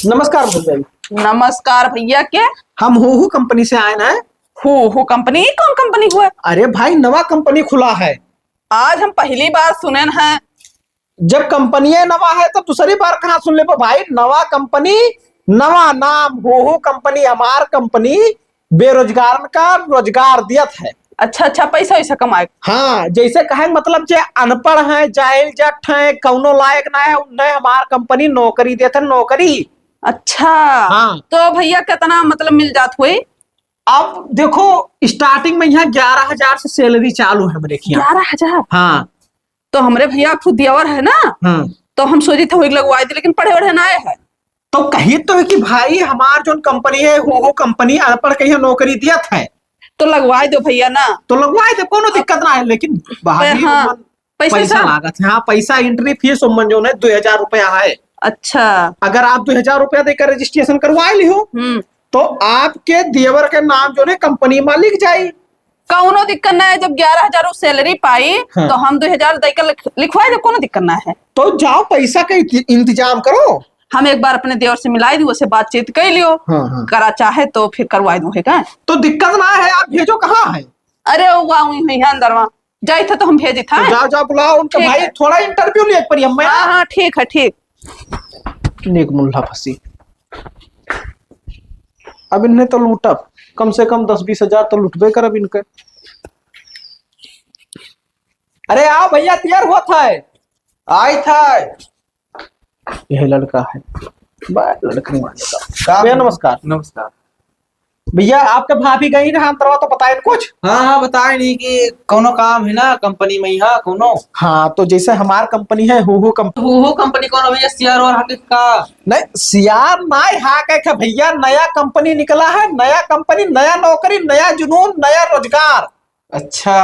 नमस्कार भैया। नमस्कार भैया। क्या हम हूहू कंपनी से आए ना। हो कंपनी? कौन कंपनी हुआ? अरे भाई नवा कंपनी खुला है। आज हम पहली बार सुने हैं। जब कंपनी नवा है तो दूसरी बार कहाँ सुन ले भाई। नवा कंपनी, नवा नाम, हूहू कंपनी। हमार कंपनी बेरोजगार का रोजगार दियत है। अच्छा, पैसा वैसा कमाए। हाँ, जैसे कहे मतलब जे अनपढ़ है, जाहिल जट है, कौनो लायक ना है, उन्हें हमार कंपनी नौकरी देते। नौकरी। अच्छा। हाँ। तो भैया कितना मतलब मिल जात हुई? अब देखो, स्टार्टिंग में यहाँ 11,000 से सैलरी चालू है मेरे यहाँ। 11,000? हाँ। तो हमरे भैया खुद दियावर है ना। हाँ। तो हम सोचे थे वही लगवाए थे, लेकिन पढ़े वढ़े ना आए है। तो कही तो है कि भाई हमार जो कंपनी है वो कंपनी अनपढ़ के यहाँ नौकरी दियत है। तो लगवाए दो भैया ना। तो लगवाए थे, कोनो दिक्कत ना है, लेकिन हाँ, पैसा लागत है। हाँ, पैसा एंट्री फीस जो है 2,000 रुपया है। अच्छा। अगर आप 2,000 रुपया देकर रजिस्ट्रेशन करवा ली हो तो आपके देवर के नाम जो है कंपनी में लिख जाये। कौनो दिक्कत ना है। जब 11,000 सैलरी पाई हाँ। तो हम 2,000 देकर लिखवाए दो, कोनो दिक्कत ना है। तो जाओ पैसा का इंतजाम करो। हम एक बार अपने देवर से मिलाई दी, उससे बातचीत कर लियो। हाँ। करा चाहे तो फिर करवाई दूं। है तो दिक्कत ना है। आप भेजो कहाँ है? अरे वही है अंदर। वहाँ जाए थे तो हम भेजी था। तो जाओ बुलाओ उनका भाई, थोड़ा इंटरव्यू ले पर। हाँ ठीक है, ठीक। नेक मुल्ला फंसी। अब इन्हें तो लूटब, कम से कम 10-20 हजार तो लुटबे कर अब इनके। अरे आओ भैया, तैयार हुआ था। आई था। यह लड़का है। लड़के भैया नमस्कार। नमस्कार भैया, आपके भाभी गई ना अंतरवा, तो बताए कुछ। हाँ बताए नहीं कि कोनो काम है ना कंपनी में यहाँ कोनो। हाँ, तो जैसे हमार कंपनी है हूहू कंपनी। हूहू कंपनी कोनो भैया? सीआर और हकीक का नहीं, सीआर ना हाँ कह भैया, नया कंपनी निकला है। नया कंपनी, नया नौकरी, नया जुनून, नया रोजगार। अच्छा।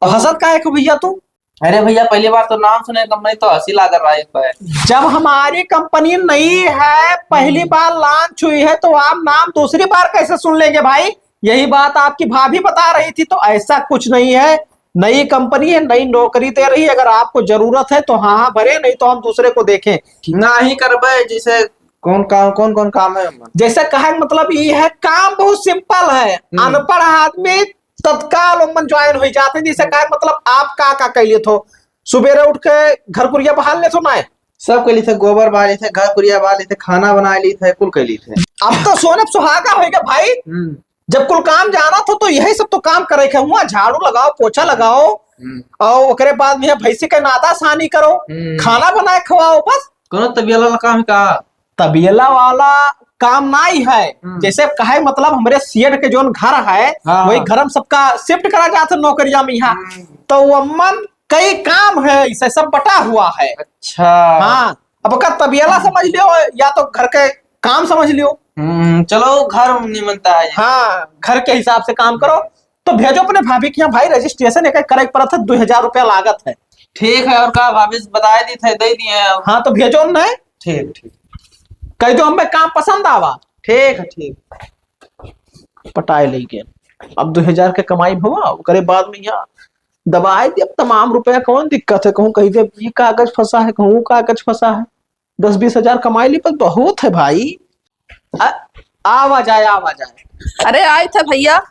हसत का है भैया तू? अरे भैया पहली बार तो नाम सुने कंपनी तो हंसी ला कर रहा है। जब हमारी कंपनी नई है, पहली बार लॉन्च हुई है, तो आप नाम दूसरी बार कैसे सुन लेंगे भाई? यही बात आपकी भाभी बता रही थी। तो ऐसा कुछ नहीं है। नई कंपनी है, नई नौकरी दे रही है। अगर आपको जरूरत है तो हाँ भरे, नहीं तो हम दूसरे को देखें। ना ही करबे। जैसे कौन कौन काम है? जैसे कहे मतलब ये है, काम बहुत सिंपल है। अनपढ़ आदमी तत्काल उमन ज्वाइन हो जाते हैं। जैसे कहे मतलब आप का कैलिए थो, सुबेरे उठ के घर कुरिया बहाल ले थो ना? सब के लिए थे, गोबर बहा ली थे, घर कुरिया बहा ली थे, खाना बना ली थे, कुल के लिए थे। अब तो सोने सुहागा होगा भाई। जब कुल काम जाना था तो यही सब तो काम करे थे। हुआ झाड़ू लगाओ, पोछा लगाओ, और ओकरे बाद में भैंसी के नादा सानी करो, खाना बनाए खवाओ, बस। कोनो तबियला वाला काम का? तबियला वाला काम नहीं है। जैसे कहे मतलब हमारे सीएट के जो घर है, वही घर हम सबका शिफ्ट करा जाता नौकरिया में यहाँ। तो वमन कई काम है, इसे सब बटा हुआ है। अच्छा। हाँ, अब का तबियला समझ लियो या तो घर के काम समझ लियो। चलो घर निमनता है। हाँ, घर के हिसाब से काम करो। तो भेजो अपने भाभी के यहाँ भाई, रजिस्ट्रेशन एक करे पड़ा था, 2,000 रुपया लागत है। ठीक है। और का भाभी बताए दी थे, दे दिए। हाँ, तो भेजो न। ठीक ठीक। कह दो हमें काम पसंद आवा। ठीक है, ठीक। पटाए लेके अब 2,000 के कमाई हुआ, करे बाद में यहाँ दबाए दे। अब तमाम रुपया कौन दिक्कत है? कहूँ कही दे ये कागज फंसा है, कहूँ कागज फंसा है। 10-20 हजार कमाई ली पर बहुत है भाई। आवाज आए। अरे आए थे भैया,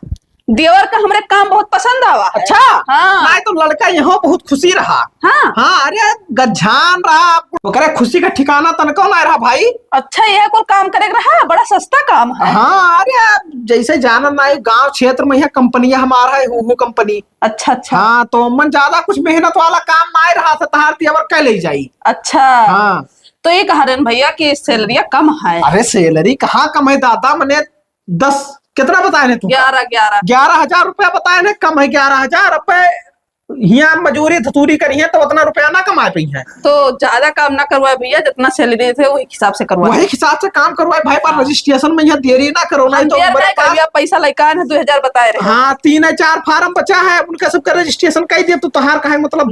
देवर का हमरे काम बहुत पसंद आवा है। अच्छा। हाँ। नहीं तो लड़का यहाँ बहुत खुशी रहा। हाँ, अरे गजान रहा। ओकरे खुशी का ठिकाना तनको ना रहा भाई। अच्छा, यह कोई काम करे रहा, बड़ा सस्ता काम है। हाँ, अरे जैसे जाना ना, गांव क्षेत्र में यह कंपनी हमारा है हूहू कंपनी। अच्छा। हाँ, तो मन ज्यादा कुछ मेहनत वाला काम ना रहा था, तहार तेवर कह ले जाई। अच्छा। हाँ, तो ये कहा रहे भैया कि सैलरी कम है। अरे सैलरी कहाँ कम है दादा? मैंने 10 कितना बताए ने? 11,000 रुपया बताए ने। कम है 11,000 रुपये। यहाँ मजूरी धतूरी करी है तो उतना रुपया ना कमा पाई है। तो ज्यादा काम ना करवाए भैया, जितना सैलरी थे वही हिसाब से करवाए। वही हिसाब से काम करवाए भाई। पर रजिस्ट्रेशन में यहाँ देरी ना करो, नहीं तो पैसा लेकर आए 2,000 बताए रहे। हाँ, 3-4 फार्म बचा है, उनका सबका रजिस्ट्रेशन कर दिया तो तहार का है मतलब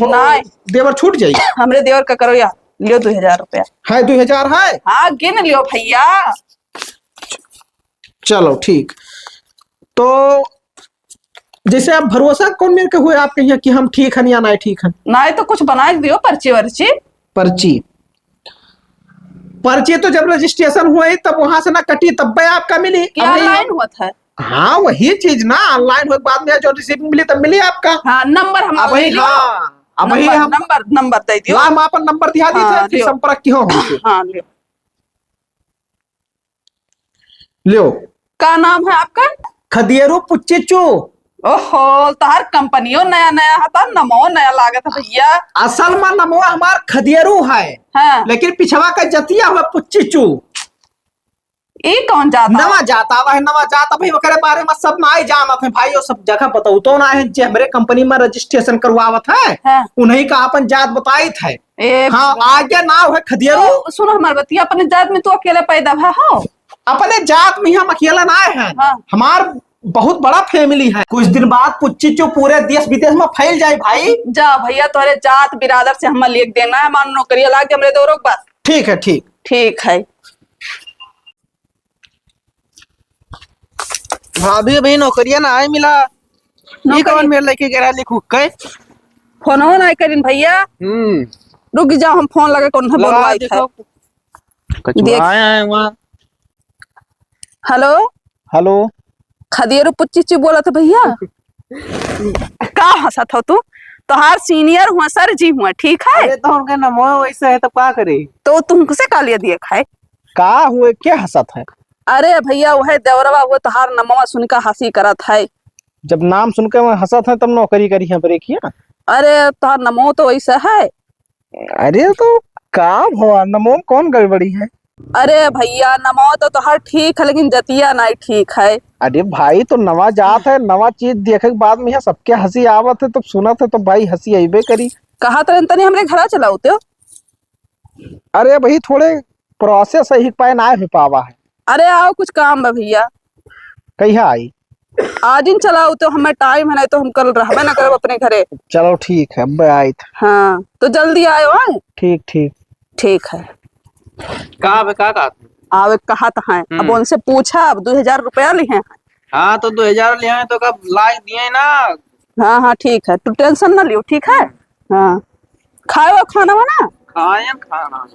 देवर छूट जाये। हमरे देवर का करो या लियो 2,000 रुपया है। 2,000 है। हाँ, गिन लियो भैया। चलो ठीक। तो जैसे आप भरोसा कौन मेरे के हुए आपके यहाँ कि हम ठीक है या नहीं ठीक है? ना तो कुछ बना दियो पर्ची वर्ची। पर्ची पर्ची तो जब रजिस्ट्रेशन हुई तब वहां से ना कटी तब पे आपका मिली। क्या अब वही- ऑनलाइन हुआ था? हाँ वही चीज ना, ऑनलाइन हुए के बाद में जो रिसीविंग मिली तब मिली आपका। हाँ नंबर अब हमारा वही ले लियो। हाँ अब वही नंबर हम नंबर नंबर दे दियो। हम अपन नंबर दिया दी हाँ, थे, फिर लियो। संपर्क क्यों हमसे। हाँ लियो। लियो का नाम है आपका? खदियरू पुच्चिचू। ओहो तार कंपनियों नया नया था, नमो नया लागत है भैया। असल में नमो हमार खदियरू है, हाँ लेकिन पिछवा का जतिया हुआ पुच्चिचू। ये कौन जाता? नवा जाता वह नवा जाता भाई, ओकरे बारे में सब ना ही जानत है भाई। वो सब जगह बताऊ तो ना है, जे हमरे कंपनी में रजिस्ट्रेशन करवावत है हाँ। उन्हीं का अपन जात बताई थे। ए हाँ आगे नाव है खदियरू। तो सुनो हमारे बतिया, अपने जात में तू अकेले पैदा हुआ हो? अपने जात में ही हम अकेला ना हैं। हाँ। हमार बहुत बड़ा फैमिली है। कुछ दिन बाद पुच्चिचू पूरे देश विदेश में फैल जाए भाई। जा भैया, तोहरे जात बिरादर से हमें लिख देना है, मान नौकरी ला के हमरे दोनों बस। ठीक है ठीक। ठीक है। भाभी अभी नौकरिया ना आए मिला। ये कौन मेरे लेके गिरा लिखू के? फोन हो ना करीन भैया, रुक जाओ हम फोन लगा कौन है लगा बोलवाई था। देखो कछु देख। आए हैं वहाँ। हेलो हेलो खदियरू पुच्ची बोला था भैया। का हंसत हो तू? तोहार सीनियर हुआ, सर जी हुआ, ठीक है? अरे तो उनका नमो वैसा है तो क्या करे? तो तुमसे का लिया दिए खाए? का हुए क्या हंसत है? अरे भैया वह देवरवा वो तोहार नमवा सुन का हंसी करत है। जब नाम सुनकर मैं हंसत है तब नौकरी करी है ब्रेकिया। अरे तोहार नमो तो वैसा है। अरे तो का भवा नमो में कौन गड़बड़ी है? अरे भैया नमो तो तोहार ठीक है, लेकिन जतिया नहीं ठीक है। अरे भाई तो नवा जात है, नवा चीज देखे के बाद में यहाँ सबके हंसी आवत है, तो सुनत है तो भाई हंसी अबे करी। कहा तो तनी हमरे घर चलाओते हो। अरे भाई थोड़े प्रोसेस ही पाए ना हो पावा है। अरे आओ कुछ काम है भैया, कहिया आई? आज इन चलाओ तो हमें टाइम है, नहीं तो हम कल रहबे ना करब अपने घरे। चलो ठीक है, अब आई था। हाँ तो जल्दी आयो। हाँ ठीक ठीक। ठीक है। कहाँ पे का आवे कहा तो है, अब उनसे पूछा, अब 2000 रुपया लिए हैं। हाँ तो 2000 ले आए तो कब लाइक दिए ना। हाँ हाँ ठीक है, तू टेंशन ना लियो, ठीक है। हाँ खाए वो खाना वाना। खाए खाना।